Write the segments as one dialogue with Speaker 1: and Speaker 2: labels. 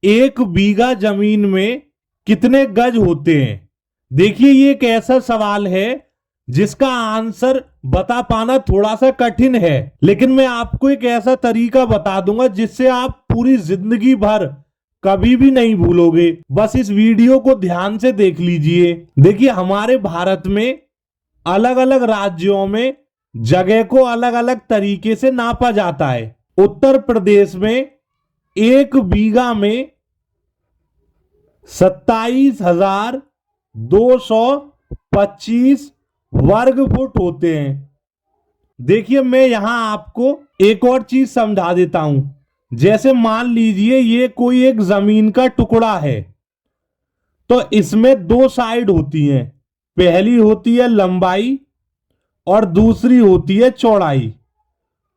Speaker 1: एक बीघा जमीन में कितने गज होते हैं? देखिए, ये एक ऐसा सवाल है जिसका आंसर बता पाना थोड़ा सा कठिन है, लेकिन मैं आपको एक ऐसा तरीका बता दूंगा जिससे आप पूरी जिंदगी भर कभी भी नहीं भूलोगे। बस इस वीडियो को ध्यान से देख लीजिए। देखिए, हमारे भारत में अलग अलग राज्यों में जगह को अलग अलग तरीके से नापा जाता है। उत्तर प्रदेश में एक बीघा में 27,225 वर्ग फुट होते हैं। देखिए, मैं यहां आपको एक और चीज समझा देता हूं। जैसे मान लीजिए ये कोई एक जमीन का टुकड़ा है, तो इसमें दो साइड होती हैं। पहली होती है लंबाई और दूसरी होती है चौड़ाई।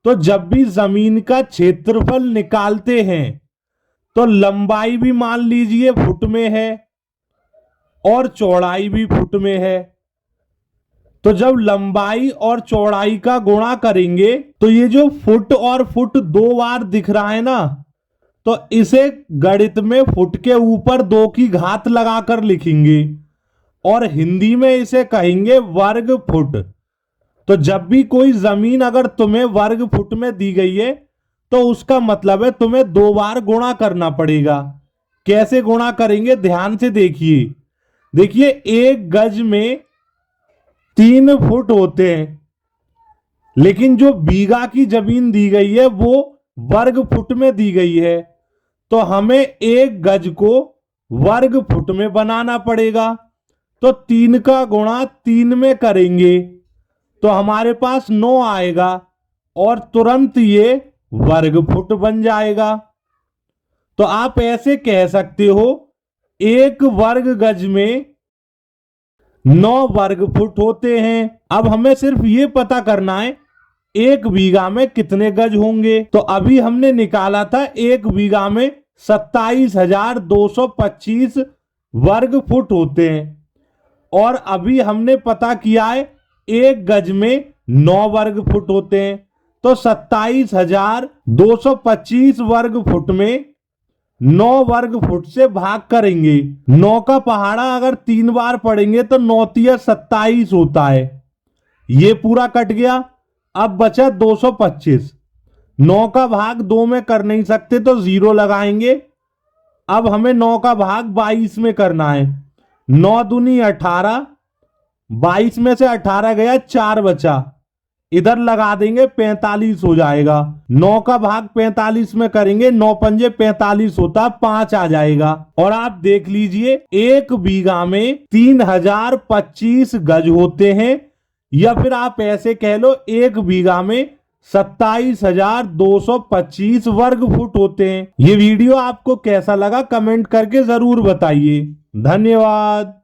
Speaker 1: तो जब भी जमीन का क्षेत्रफल निकालते हैं तो लंबाई भी मान लीजिए फुट में है और चौड़ाई भी फुट में है। तो जब लंबाई और चौड़ाई का गुणा करेंगे तो ये जो फुट और फुट दो बार दिख रहा है ना, तो इसे गणित में फुट के ऊपर 2 की घात लगाकर लिखेंगे और हिंदी में इसे कहेंगे वर्ग फुट। तो जब भी कोई जमीन अगर तुम्हें वर्ग फुट में दी गई है तो उसका मतलब है तुम्हें 2 बार गुणा करना पड़ेगा। कैसे गुणा करेंगे, ध्यान से देखिए। देखिए, एक गज में 3 फुट होते हैं, लेकिन जो बीघा की जमीन दी गई है वो वर्ग फुट में दी गई है, तो हमें एक गज को वर्ग फुट में बनाना पड़ेगा। तो 3 का गुणा 3 में करेंगे तो हमारे पास 9 आएगा और तुरंत ये वर्ग फुट बन जाएगा। तो आप ऐसे कह सकते हो, एक वर्ग गज में 9 वर्ग फुट होते हैं। अब हमें सिर्फ ये पता करना है एक बीघा में कितने गज होंगे। तो अभी हमने निकाला था एक बीघा में 27,225 वर्ग फुट होते हैं, और अभी हमने पता किया है एक गज में 9 वर्ग फुट होते हैं। तो 27,225 वर्ग फुट में 9 वर्ग फुट से भाग करेंगे। 9 का पहाड़ा अगर 3 बार पढ़ेंगे तो 9 तिया 27 होता है। ये पूरा कट गया। अब बचा 225। 9 का भाग 2 में कर नहीं सकते तो 0 लगाएंगे। अब हमें 9 का भाग 22 में करना है। 9 दूनी 18, 22 में से 18 गया, 4 बचा, इधर लगा देंगे 45 हो जाएगा। 9 का भाग 45 में करेंगे, 9 पंजे 45 होता, 5 आ जाएगा। और आप देख लीजिए एक बीघा में 3025 गज होते हैं, या फिर आप ऐसे कह लो एक बीघा में 27,225 वर्ग फुट होते हैं। ये वीडियो आपको कैसा लगा कमेंट करके जरूर बताइए। धन्यवाद।